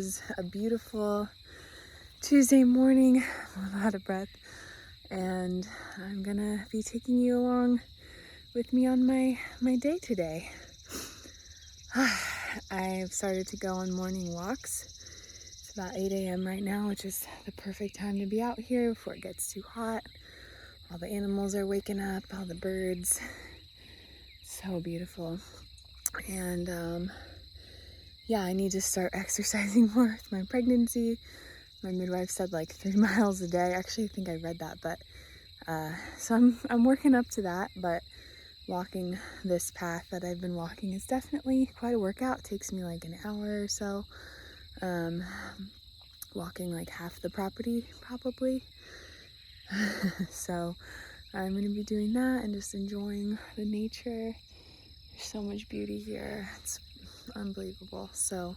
is a beautiful Tuesday morning. I'm out of breath, and I'm gonna be taking you along with me on my day today. I've started to go on morning walks. It's about 8 a.m. right now, which is the perfect time to be out here before it gets too hot. All the animals are waking up, all the birds. So beautiful. And yeah, I need to start exercising more with my pregnancy. My midwife said like 3 miles a day. Actually, I think I read that, but so I'm working up to that. But walking this path that I've been walking is definitely quite a workout. It takes me like an hour or so. Walking like half the property probably. So I'm gonna be doing that and just enjoying the nature. There's so much beauty here. It's unbelievable. So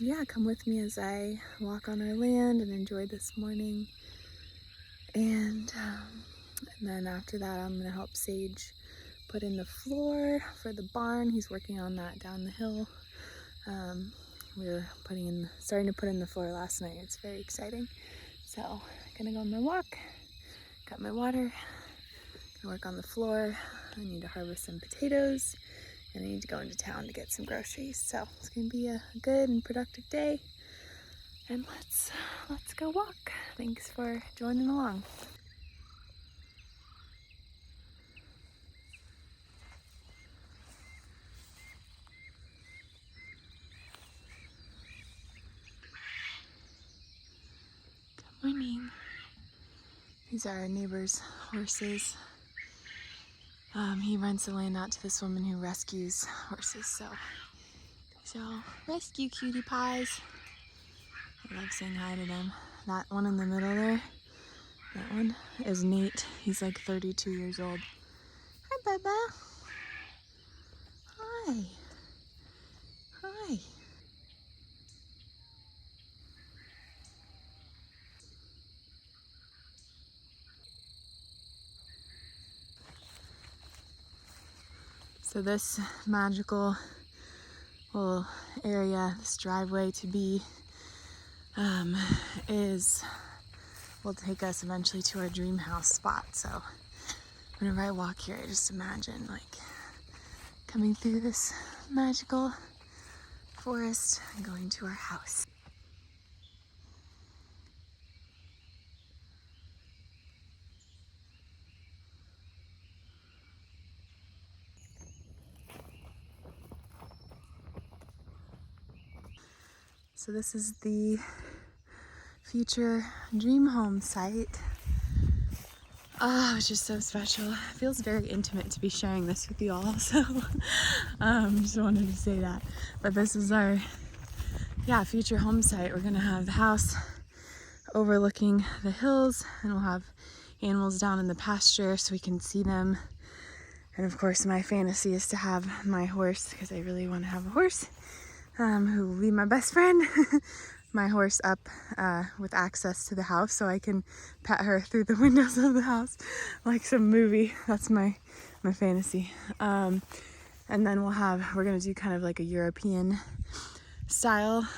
yeah, come with me as I walk on our land and enjoy this morning. And then after that, I'm gonna help Sage put in the floor for the barn. He's working on that down the hill. We were starting to put in the floor last night. It's very exciting. So gonna go on my walk, got my water, gonna work on the floor. I need to harvest some potatoes, and I need to go into town to get some groceries. So it's gonna be a good and productive day. And let's go walk. Thanks for joining along. Good morning. These are our neighbor's horses. He rents the land out to this woman who rescues horses. So these are all rescue cutie pies. I love saying hi to them. That one in the middle there, that one is Nate. He's like 32 years old. Hi, Bubba. Hi. Hi. So this magical little area, this driveway to be, will take us eventually to our dream house spot. So whenever I walk here, I just imagine like coming through this magical forest and going to our house. So this is the future dream home site. Oh, it's just so special. It feels very intimate to be sharing this with you all, so just wanted to say that. But this is our future home site. We're gonna have the house overlooking the hills, and we'll have animals down in the pasture so we can see them. And of course, my fantasy is to have my horse, because I really want to have a horse, who will be my best friend. My horse up with access to the house so I can pet her through the windows of the house like some movie. That's my fantasy. And then we're gonna do kind of like a European style,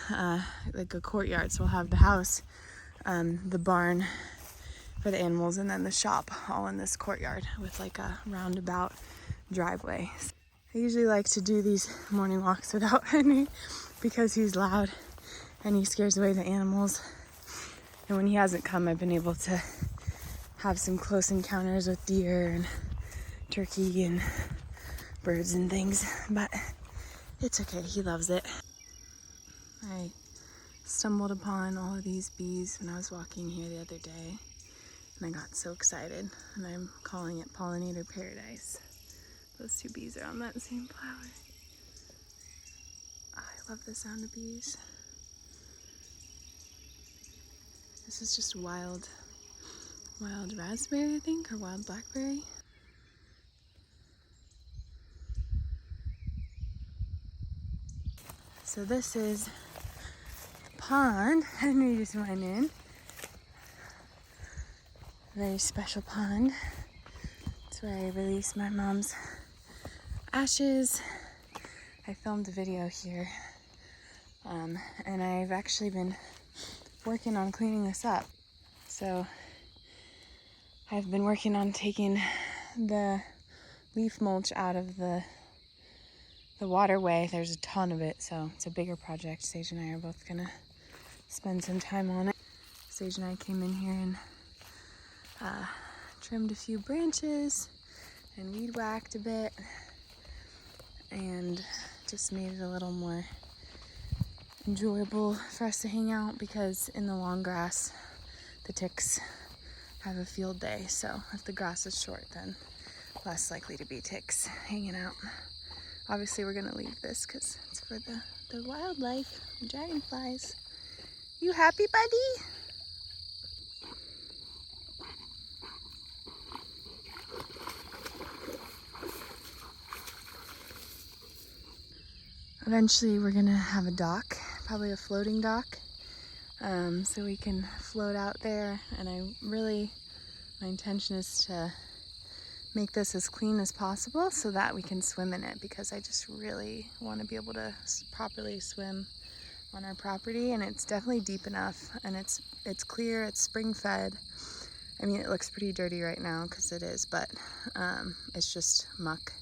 like a courtyard. So we'll have the house, the barn for the animals, and then the shop all in this courtyard with like a roundabout driveway. I usually like to do these morning walks without Henry because he's loud and he scares away the animals. And when he hasn't come, I've been able to have some close encounters with deer and turkey and birds and things, but it's okay, he loves it. I stumbled upon all of these bees when I was walking here the other day, and I got so excited, and I'm calling it pollinator paradise. Those two bees are on that same flower. Oh, I love the sound of bees. This is just wild raspberry, I think, or wild blackberry. So this is the pond Henry just went in. Very special pond. It's where I release my mom's ashes. I filmed a video here And I've actually been working on cleaning this up. So I've been working on taking the leaf mulch out of the waterway. There's a ton of it, so it's a bigger project. Sage and I are both gonna spend some time on it. Sage and I came in here and trimmed a few branches and weed whacked a bit and just made it a little more enjoyable for us to hang out, because in the long grass the ticks have a field day. So if the grass is short, then less likely to be ticks hanging out. Obviously we're gonna leave this because it's for the wildlife, the dragonflies. You happy, buddy? Eventually we're gonna have a dock, probably a floating dock, so we can float out there. And my intention is to make this as clean as possible so that we can swim in it, because I just really want to be able to properly swim on our property. And it's definitely deep enough, and it's clear, it's spring fed. I mean, it looks pretty dirty right now because it is, but it's just muck.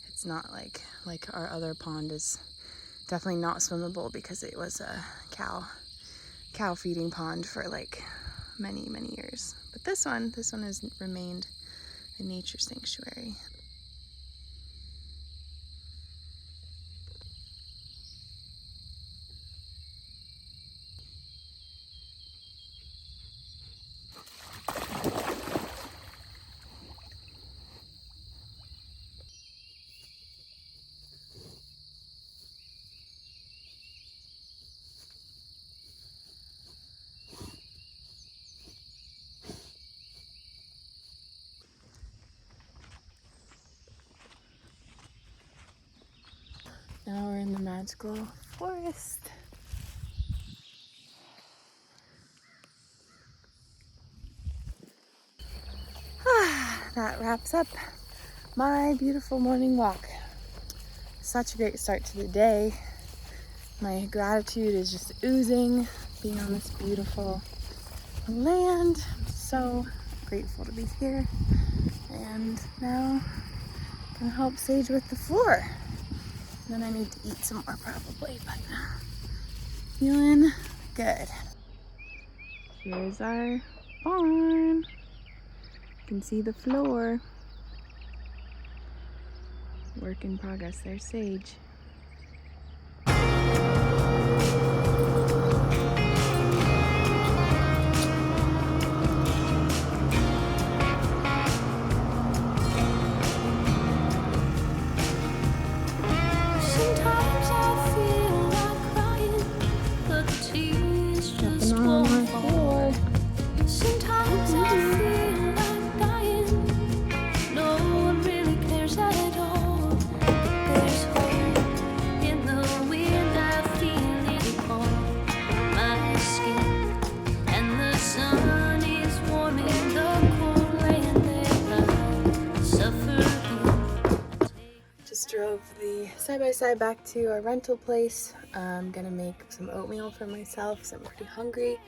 It's not like our other pond is definitely not swimmable, because it was a cow feeding pond for like many years. But this one has remained a nature sanctuary. Now we're in the magical forest. That wraps up my beautiful morning walk. Such a great start to the day. My gratitude is just oozing being on this beautiful land. I'm so grateful to be here. And now I'm gonna help Sage with the floor. Then I need to eat some more probably, but feeling good. Here's our barn. You can see the floor. Work in progress. There's Sage. Drove the side-by-side back to our rental place. I'm gonna make some oatmeal for myself because I'm pretty hungry,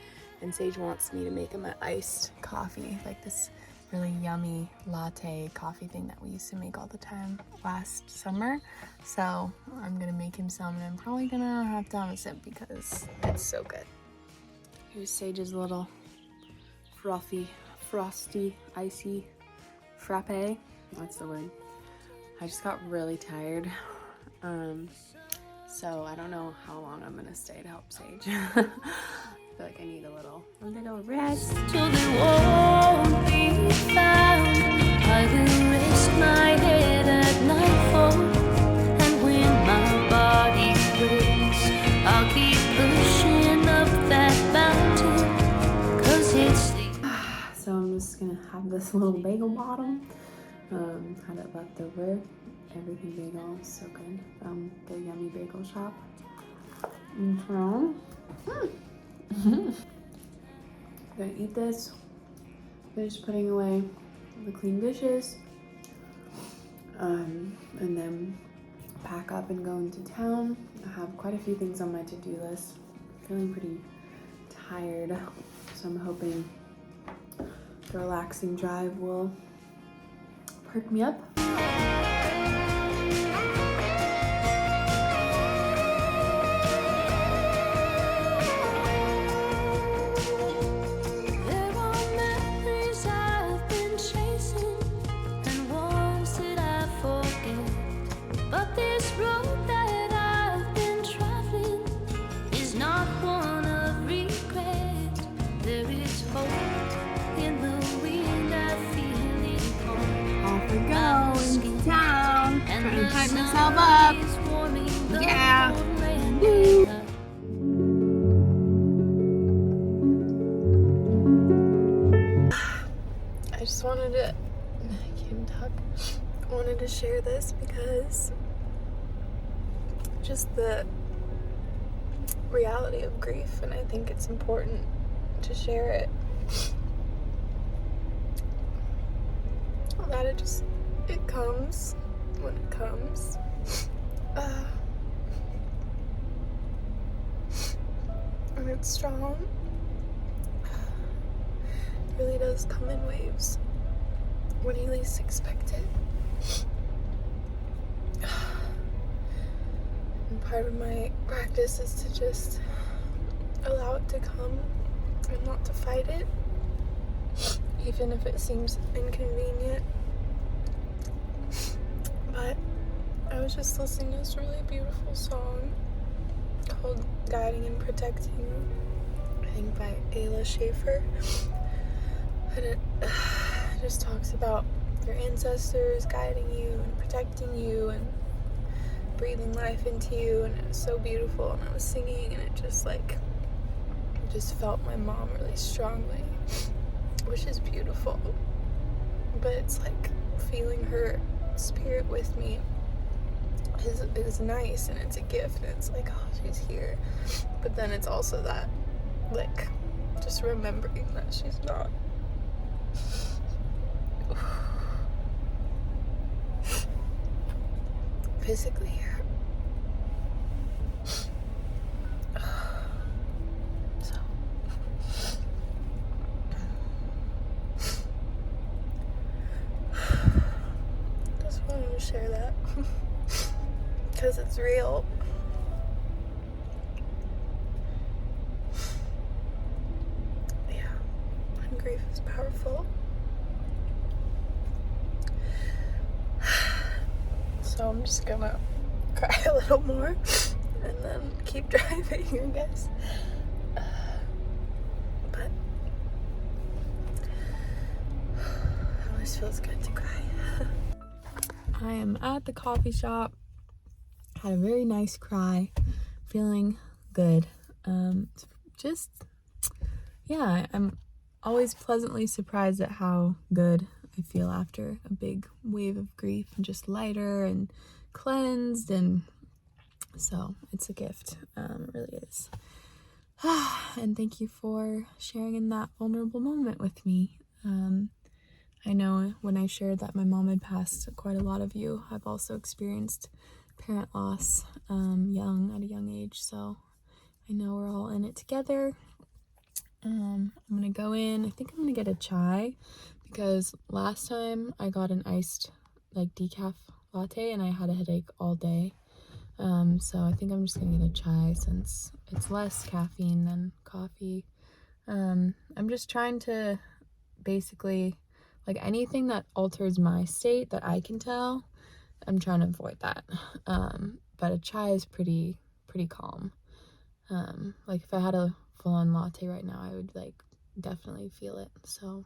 and Sage wants me to make him an iced coffee, like this really yummy latte coffee thing that we used to make all the time last summer. So I'm gonna make him some, and I'm probably gonna have to have a sip because it's so good. Here's Sage's little frosty, icy frappe. What's the word? I just got really tired, so I don't know how long I'm gonna stay to help Sage. I feel like I need a little rest. Till they won't be found, I will rest my head at nightfall, and when my body breaks, I'll keep pushing up that mountain, 'cause it's the... So I'm just gonna have this little bagel bottom. Had it left over. Everything bagel is so good from the Yummy Bagel Shop. And so, I'm gonna eat this, finish putting away the clean dishes, and then pack up and go into town. I have quite a few things on my to-do list. Feeling pretty tired, so I'm hoping the relaxing drive will perk me up. Hype myself up. Yeah. Woo. I just wanted to, I can't talk. I wanted to share this because just the reality of grief, and I think it's important to share it. That it comes when it comes. And it's strong. It really does come in waves when you least expect it. And part of my practice is to just allow it to come and not to fight it, even if it seems inconvenient. But I was just listening to this really beautiful song called Guiding and Protecting, I think by Ayla Schaefer. And it just talks about your ancestors guiding you and protecting you and breathing life into you, and it was so beautiful. And I was singing, and it just felt my mom really strongly, which is beautiful. But it's like feeling her spirit with me is nice, and it's a gift, and it's like, oh, she's here. But then it's also that, like, just remembering that she's not. Physically here. So just wanted to share that because it's real. Yeah, and grief is powerful. So I'm just gonna cry a little more and then keep driving, I guess. But it always feels good to cry. I am at the coffee shop. Had a very nice cry. Feeling good. I'm always pleasantly surprised at how good I feel after a big wave of grief, and just lighter and cleansed, and so it's a gift. It really is. And thank you for sharing in that vulnerable moment with me. I know when I shared that my mom had passed, quite a lot of you have also experienced parent loss at a young age, so I know we're all in it together. I'm gonna go in. I think I'm gonna get a chai, because last time I got an iced decaf latte and I had a headache all day. So I think I'm just gonna get a chai since it's less caffeine than coffee. I'm just trying to basically, anything that alters my state that I can tell, I'm trying to avoid that. But a chai is pretty calm. If I had a full-on latte right now, I would definitely feel it. So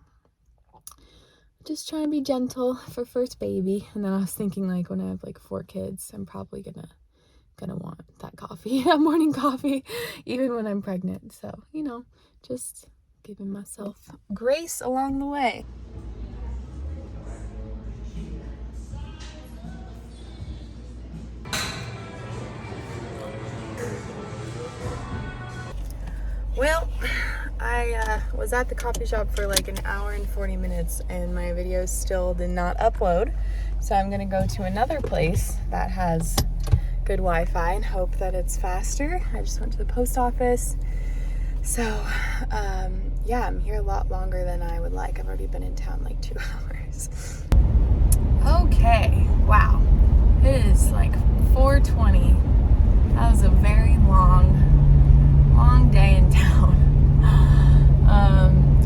just trying to be gentle for first baby. And then I was thinking, when I have 4 kids, I'm probably gonna want that coffee, that morning coffee, even when I'm pregnant. So, just giving myself grace along the way. Well, I was at the coffee shop for an hour and 40 minutes and my video still did not upload. So I'm gonna go to another place that has good Wi-Fi and hope that it's faster. I just went to the post office. So, yeah, I'm here a lot longer than I would like. I've already been in town like 2 hours. Okay, wow. It is like 4:20. That was a very long day in town.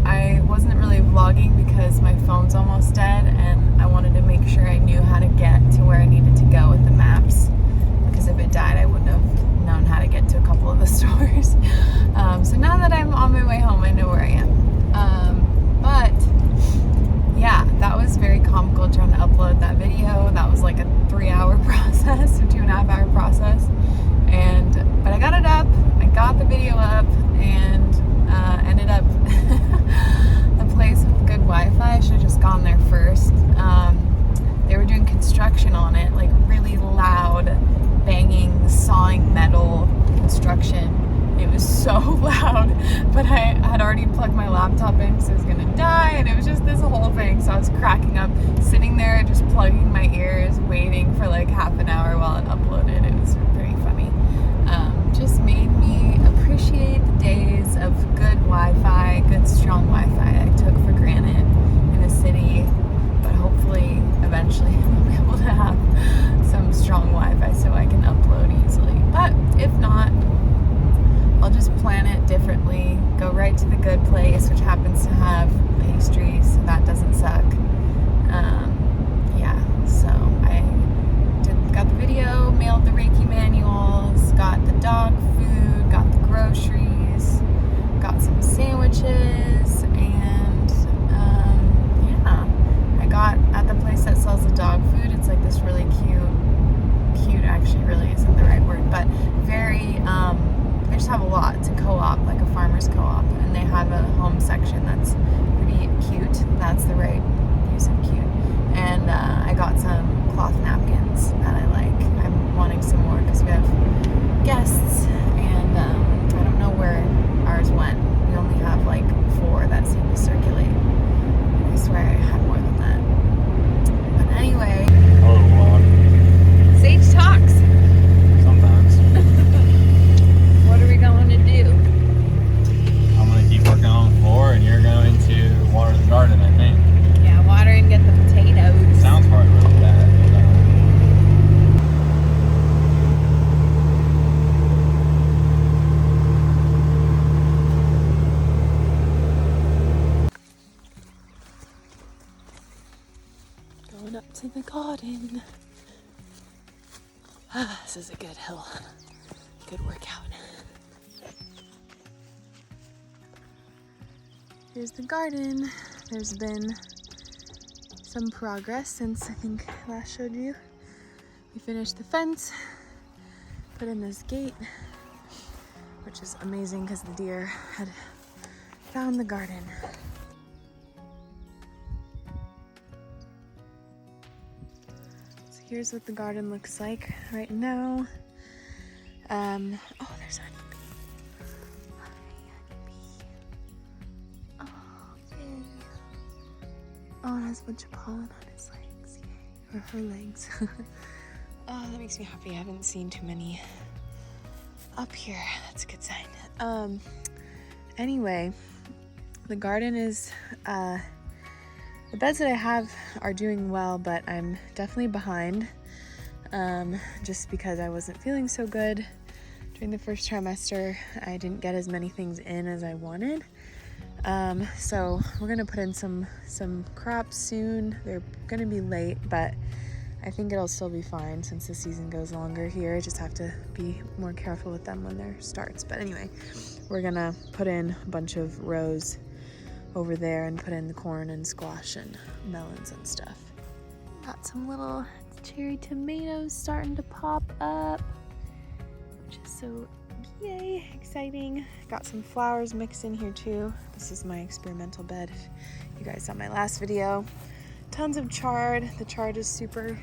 I wasn't really vlogging because my phone's almost dead and I wanted to make sure I knew how to get to where I needed to go with the maps, because if it died I wouldn't have known how to get to a couple of the stores. So now that I'm on my way home, I know where I am. But yeah, that was very comical trying to upload that video. That was like a 3-hour process, a 2.5-hour process. But I got it up, I got the video up, and ended up a place with good Wi-Fi. I should have just gone there first. They were doing construction on it, like really loud, banging, sawing metal construction. It was so loud, but I had already plugged my laptop in because it was gonna die, and it was just this whole thing. So I was cracking up, sitting there just plugging my ears, waiting for like half an hour while it uploaded. It was pretty funny. Just made me appreciate the days of good Wi-Fi, good strong Wi-Fi I took for granted in the city. But hopefully, eventually, I'll be able to have some strong Wi-Fi so I can upload easily. But if not, I'll just plan it differently, go right to the good place, which happens to have pastries, so that doesn't suck. Yeah, so I got the video, mailed the Reiki manuals, got the dog food, got the groceries, got some sandwiches, and yeah, I got at the place that sells the dog food. It's like this really cute actually really isn't the right word, but very, they just have a lot. It's a co-op, like a farmer's co-op, and they have a home section that's pretty cute. That's the right use of cute. And I got some cloth napkins that I like. I'm wanting some more because we have guests, and I don't know where ours went. We only have like 4 that seem to circulate. I swear I had more than that. But anyway. Hello, vlog. Sage talks. Sometimes. What are we going to do? I'm going to keep working on the floor, and you're going to water the garden, I think. Yeah, water and get the potatoes. Sounds probably really bad. Going up to the garden. Ah, this is a good hill. Good workout. Here's the garden. There's been some progress since I think I last showed you. We finished the fence, put in this gate, which is amazing because the deer had found the garden. So here's what the garden looks like right now. Oh, there's honeybee. Hi, honeybee. Oh, yay. Oh, it has a bunch of pollen on his legs. Yay. Or her legs. Oh, that makes me happy. I haven't seen too many up here. That's a good sign. Anyway, the garden is, the beds that I have are doing well, but I'm definitely behind. Just because I wasn't feeling so good during the first trimester. I didn't get as many things in as I wanted. So we're gonna put in some crops soon. They're gonna be late, but I think it'll still be fine since the season goes longer here. I just have to be more careful with them when there starts. But anyway, we're gonna put in a bunch of rows over there and put in the corn and squash and melons and stuff. Got some little cherry tomatoes starting to pop up, which is so yay exciting. Got some flowers mixed in here too. This is my experimental bed. You guys saw my last video. Tons of chard. The chard is super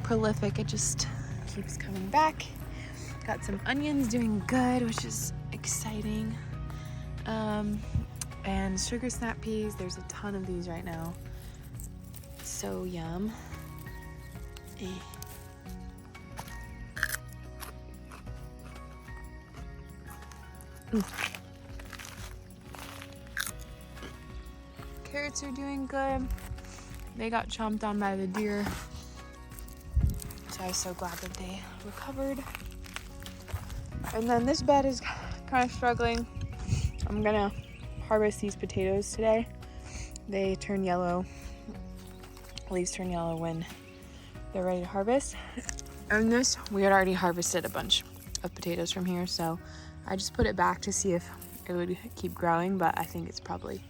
prolific. It just keeps coming back. Got some onions doing good, which is exciting. And sugar snap peas. There's a ton of these right now. So yum. Carrots are doing good. They got chomped on by the deer, so I was so glad that they recovered. And then this bed is kind of struggling. I'm gonna harvest these potatoes today. They turn yellow. Leaves turn yellow when they're ready to harvest. And this, we had already harvested a bunch of potatoes from here, so I just put it back to see if it would keep growing, but I think it's probably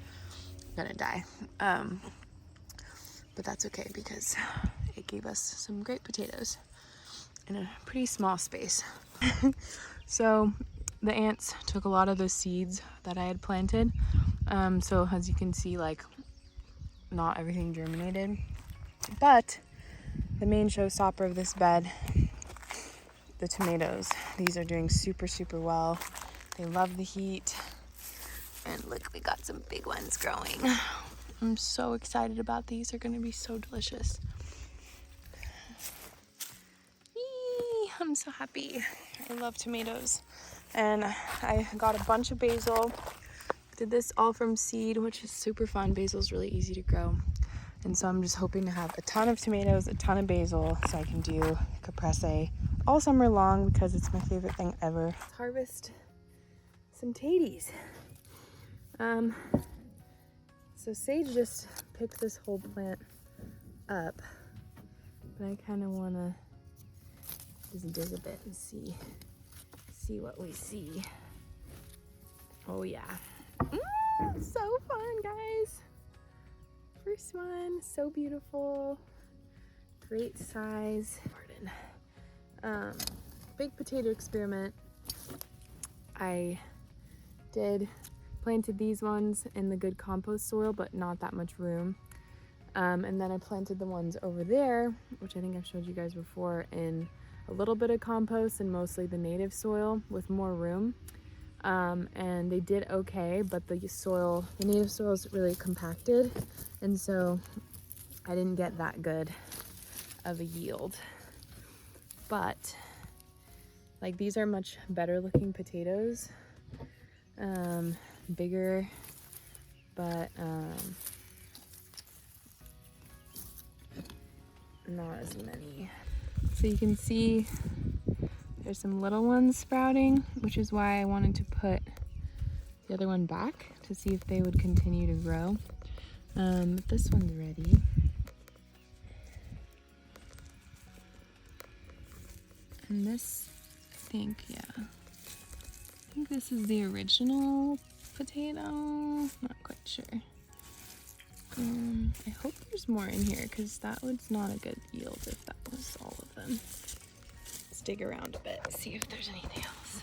gonna die. But that's okay because it gave us some great potatoes in a pretty small space. So the ants took a lot of the seeds that I had planted. So as you can see, like, not everything germinated. But the main showstopper of this bed, the tomatoes, these are doing super, super well. They love the heat. And look, we got some big ones growing. I'm so excited about these. They're gonna be so delicious. Eee, I'm so happy. I love tomatoes. And I got a bunch of basil. Did this all from seed, which is super fun. Basil's really easy to grow. And so I'm just hoping to have a ton of tomatoes, a ton of basil, so I can do caprese all summer long because it's my favorite thing ever. Let's harvest some taties. So Sage just picked this whole plant up, but I kind of want to just dig a bit and see what we see. Oh yeah. So fun, guys. First one, so beautiful. Great size. Pardon. Big potato experiment. I planted these ones in the good compost soil, but not that much room. And then I planted the ones over there, which I think I've showed you guys before, in a little bit of compost and mostly the native soil with more room. And they did okay, but the native soil is really compacted, and so I didn't get that good of a yield. But like, these are much better looking potatoes, bigger, but not as many. So you can see there's some little ones sprouting, which is why I wanted to put the other one back to see if they would continue to grow. But this one's ready. And this, I think this is the original potato. Not quite sure. I hope there's more in here because that was not a good yield if that was all of them. Let's dig around a bit, see if there's anything else.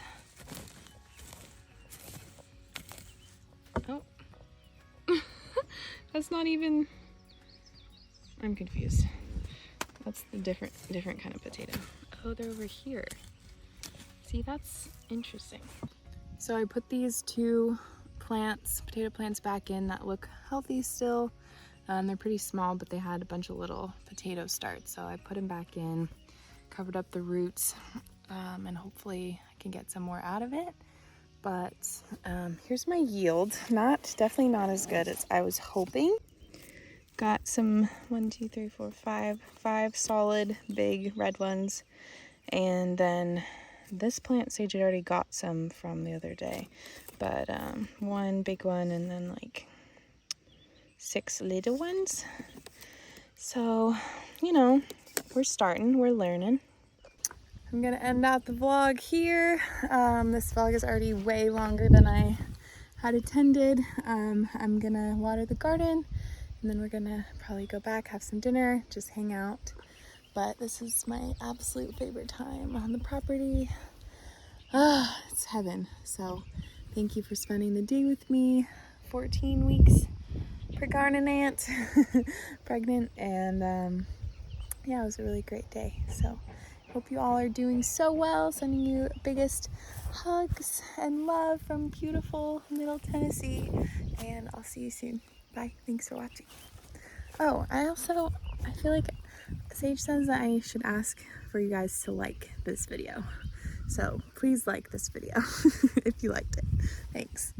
Oh, that's not even, I'm confused. That's the different kind of potato. Oh, they're over here. See, that's interesting. So I put these two potato plants back in that look healthy still. They're pretty small, but they had a bunch of little potato starts. So I put them back in, covered up the roots, and hopefully I can get some more out of it. But here's my yield. Definitely not as good as I was hoping. Got some 5 solid big red ones. And then this plant Sage had already got some from the other day. But one big one and then like 6 little ones. So, we're starting, we're learning. I'm gonna end out the vlog here. This vlog is already way longer than I had intended. I'm gonna water the garden and then we're gonna probably go back, have some dinner, just hang out. But this is my absolute favorite time on the property. It's heaven. So thank you for spending the day with me. 14 weeks per garden ant, pregnant, and yeah, it was a really great day. So hope you all are doing so well. Sending you biggest hugs and love from beautiful Middle Tennessee, and I'll see you soon. Bye. Thanks for watching. Oh, I feel like Sage says that I should ask for you guys to like this video. So please like this video if you liked it. Thanks.